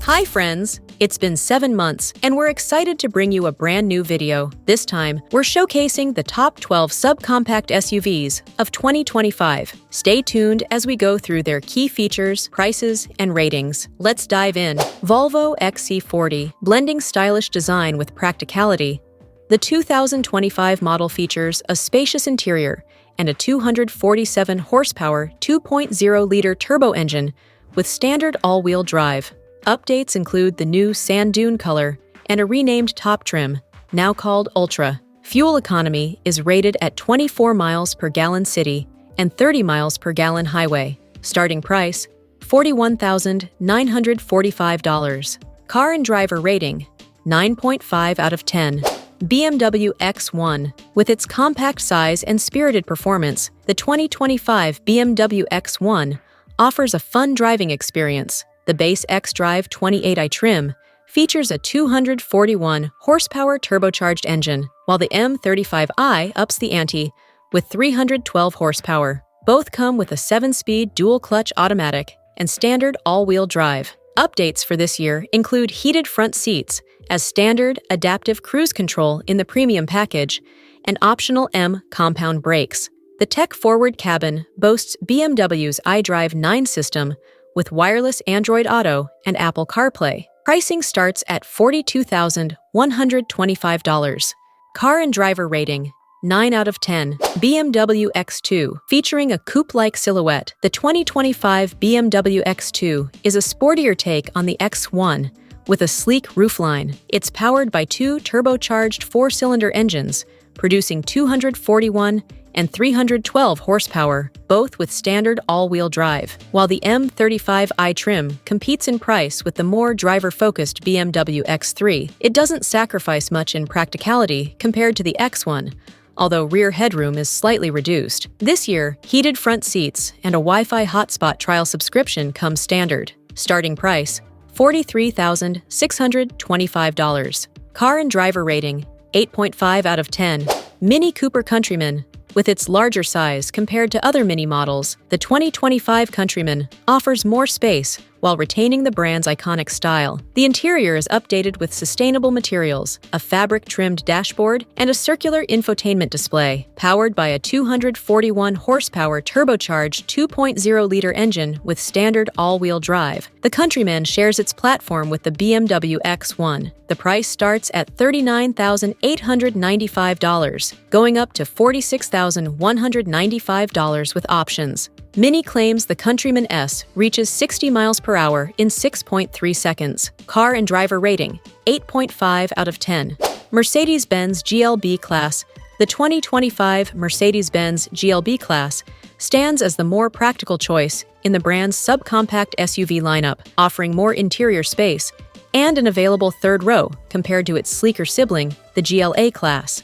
Hi friends! It's been 7 months, and we're excited to bring you a brand new video. This time, we're showcasing the top 12 subcompact SUVs of 2025. Stay tuned as we go through their key features, prices, and ratings. Let's dive in. Volvo XC40, blending stylish design with practicality. The 2025 model features a spacious interior and a 247 horsepower 2.0-liter turbo engine with standard all-wheel drive. Updates include the new sand dune color and a renamed top trim, now called Ultra. Fuel economy is rated at 24 miles per gallon city and 30 miles per gallon highway. Starting price, $41,945. Car and driver rating, 9.5 out of 10. BMW X1. With its compact size and spirited performance, the 2025 BMW X1 offers a fun driving experience. The base xDrive 28i trim features a 241 horsepower turbocharged engine, while the M35i ups the ante with 312 horsepower. Both come with a 7-speed dual-clutch automatic and standard all-wheel drive. Updates for this year include heated front seats as standard adaptive cruise control in the premium package and optional M compound brakes. The tech-forward cabin boasts BMW's iDrive 9 system with wireless Android Auto and Apple CarPlay. Pricing starts at $42,125. Car and driver rating, 9 out of 10. BMW X2. Featuring a coupe-like silhouette, the 2025 BMW X2 is a sportier take on the X1 with a sleek roofline. It's powered by two turbocharged 4-cylinder engines, producing 241 and 312 horsepower, both with standard all-wheel drive. While the M35i trim competes in price with the more driver-focused BMW X3, it doesn't sacrifice much in practicality compared to the X1, although rear headroom is slightly reduced. This year, heated front seats and a Wi-Fi hotspot trial subscription come standard. Starting price, $43,625. Car and driver rating, 8.5 out of 10. Mini Cooper Countryman. With its larger size compared to other Mini models, the 2025 Countryman offers more space while retaining the brand's iconic style. The interior is updated with sustainable materials, a fabric-trimmed dashboard, and a circular infotainment display. Powered by a 241 horsepower turbocharged 2.0-liter engine with standard all-wheel drive, the Countryman shares its platform with the BMW X1. The price starts at $39,895, going up to $46,195 with options. Mini claims the Countryman S reaches 60 miles per hour in 6.3 seconds. Car and driver rating, 8.5 out of 10. Mercedes-Benz GLB-Class. The 2025 Mercedes-Benz GLB-Class stands as the more practical choice in the brand's subcompact SUV lineup, offering more interior space and an available third row compared to its sleeker sibling, the GLA-Class.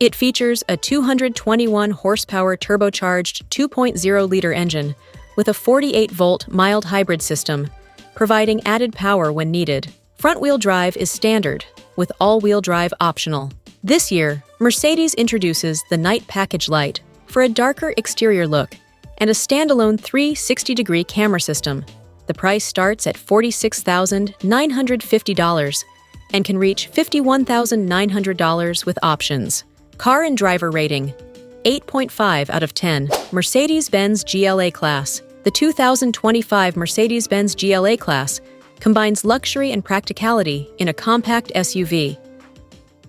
It features a 221 horsepower turbocharged 2.0-liter engine with a 48-volt mild hybrid system, providing added power when needed. Front-wheel drive is standard, with all-wheel drive optional. This year, Mercedes introduces the Night Package Lite for a darker exterior look and a standalone 360-degree camera system. The price starts at $46,950 and can reach $51,900 with options. Car and driver rating, 8.5 out of 10. Mercedes-Benz GLA-Class. The 2025 Mercedes-Benz GLA-Class combines luxury and practicality in a compact SUV.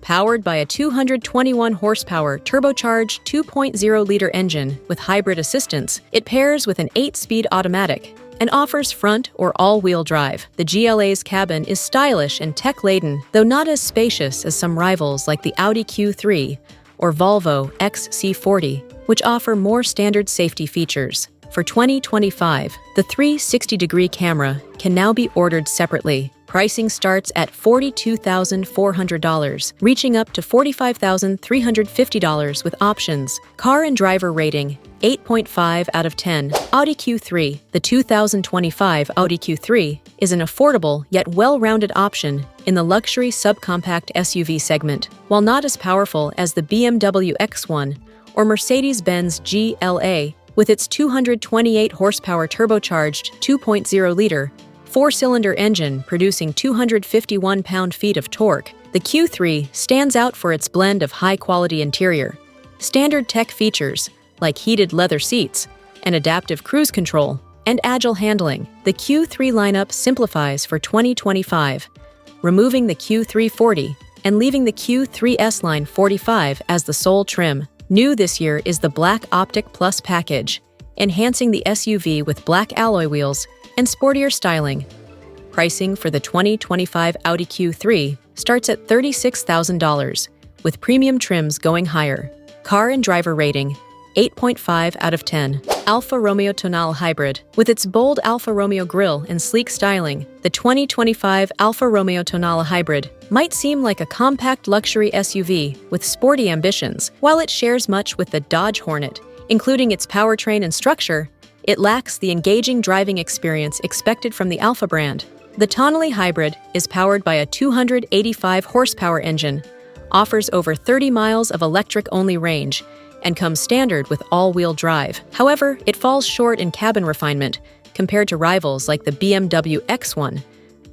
Powered by a 221 horsepower turbocharged 2.0-liter engine with hybrid assistance, it pairs with an 8-speed automatic and offers front or all-wheel drive. The GLA's cabin is stylish and tech-laden, though not as spacious as some rivals like the Audi Q3 or Volvo XC40, which offer more standard safety features. For 2025, the 360-degree camera can now be ordered separately. Pricing starts at $42,400, reaching up to $45,350 with options. Car and driver rating, 8.5 out of 10. Audi Q3. The 2025 Audi Q3 is an affordable yet well-rounded option in the luxury subcompact SUV segment. While not as powerful as the BMW X1 or Mercedes-Benz GLA, with its 228 horsepower turbocharged 2.0-liter four-cylinder engine producing 251 pound-feet of torque, the Q3 stands out for its blend of high-quality interior, standard tech features like heated leather seats, and adaptive cruise control, and agile handling. The Q3 lineup simplifies for 2025, removing the Q340 and leaving the Q3S Line 45 as the sole trim. New this year is the Black Optic Plus package, enhancing the SUV with black alloy wheels and sportier styling. Pricing for the 2025 Audi Q3 starts at $36,000, with premium trims going higher. Car and driver rating, 8.5 out of 10. Alfa Romeo Tonale Hybrid. With its bold Alfa Romeo grille and sleek styling, the 2025 Alfa Romeo Tonale Hybrid might seem like a compact luxury SUV with sporty ambitions. While it shares much with the Dodge Hornet, including its powertrain and structure, it lacks the engaging driving experience expected from the Alfa brand. The Tonale Hybrid is powered by a 285 horsepower engine, offers over 30 miles of electric-only range, and comes standard with all-wheel drive. However, it falls short in cabin refinement compared to rivals like the BMW X1,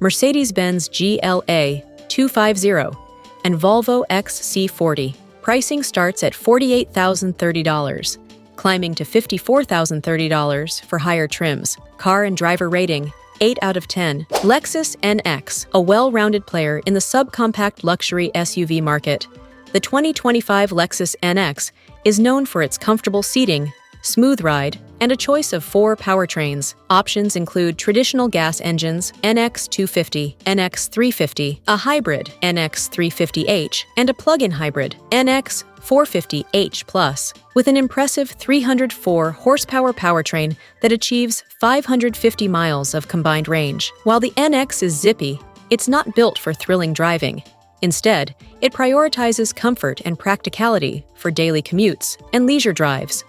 Mercedes-Benz GLA-250, and Volvo XC40. Pricing starts at $48,030, climbing to $54,030 for higher trims. Car and driver rating, 8 out of 10. Lexus NX, a well-rounded player in the subcompact luxury SUV market. The 2025 Lexus NX is known for its comfortable seating, smooth ride, and a choice of 4 powertrains. Options include traditional gas engines, NX 250, NX 350, a hybrid, NX 350h, and a plug-in hybrid, NX 450h+, with an impressive 304 horsepower powertrain that achieves 550 miles of combined range. While the NX is zippy, it's not built for thrilling driving. Instead, it prioritizes comfort and practicality for daily commutes and leisure drives.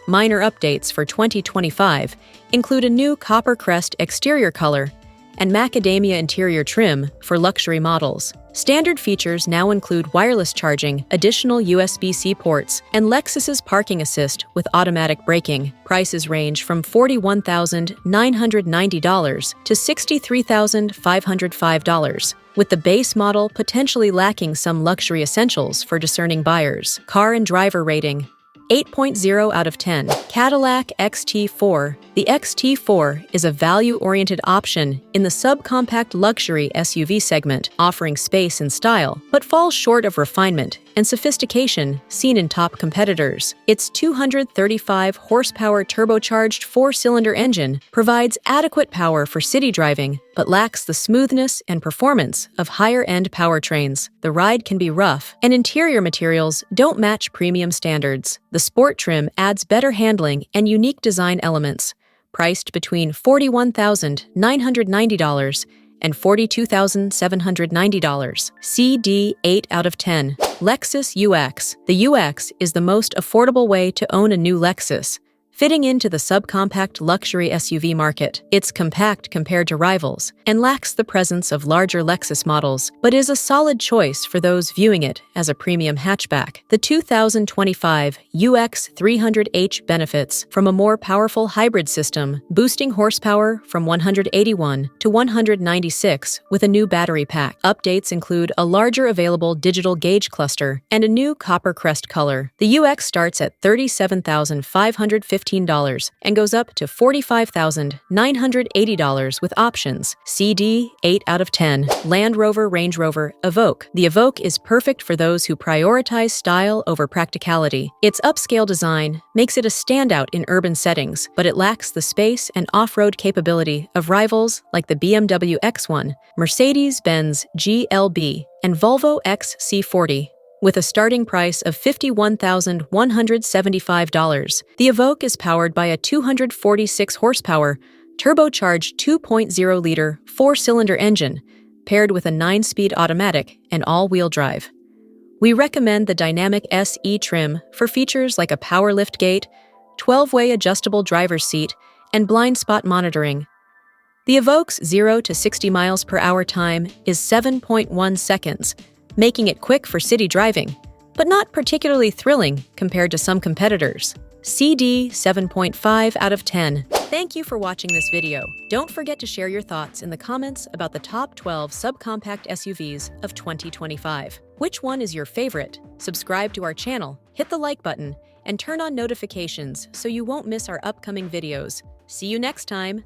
Minor updates for 2025 include a new copper crest exterior color and macadamia interior trim for luxury models. Standard features now include wireless charging, additional USB-C ports, and Lexus's parking assist with automatic braking. Prices range from $41,990 to $63,505, with the base model potentially lacking some luxury essentials for discerning buyers. Car and driver rating, 8.0 out of 10. Cadillac XT4. The XT4 is a value-oriented option in the subcompact luxury SUV segment, offering space and style, but falls short of refinement and sophistication seen in top competitors. Its 235 horsepower turbocharged 4-cylinder engine provides adequate power for city driving, but lacks the smoothness and performance of higher-end powertrains. The ride can be rough, and interior materials don't match premium standards. The sport trim adds better handling and unique design elements, priced between $41,990 and $42,790. CD 8 out of 10. Lexus UX. The UX is the most affordable way to own a new Lexus, fitting into the subcompact luxury SUV market. It's compact compared to rivals and lacks the presence of larger Lexus models, but is a solid choice for those viewing it as a premium hatchback. The 2025 UX 300h benefits from a more powerful hybrid system, boosting horsepower from 181 to 196 with a new battery pack. Updates include a larger available digital gauge cluster and a new copper crest color. The UX starts at $37,550 and goes up to $45,980 with options. CD 8 out of 10. Land Rover Range Rover Evoque. The Evoque is perfect for those who prioritize style over practicality. Its upscale design makes it a standout in urban settings, but it lacks the space and off-road capability of rivals like the BMW X1, Mercedes-Benz GLB, and Volvo XC40. With a starting price of $51,175, the Evoque is powered by a 246 horsepower, turbocharged 2.0-liter 4-cylinder engine, paired with a 9-speed automatic and all-wheel drive. We recommend the dynamic SE trim for features like a power liftgate, 12-way adjustable driver's seat, and blind spot monitoring. The Evoque's 0 to 60 miles per hour time is 7.1 seconds, making it quick for city driving, but not particularly thrilling compared to some competitors. CD 7.5 out of 10. Thank you for watching this video. Don't forget to share your thoughts in the comments about the top 12 subcompact SUVs of 2025. Which one is your favorite? Subscribe to our channel, hit the like button, and turn on notifications so you won't miss our upcoming videos. See you next time!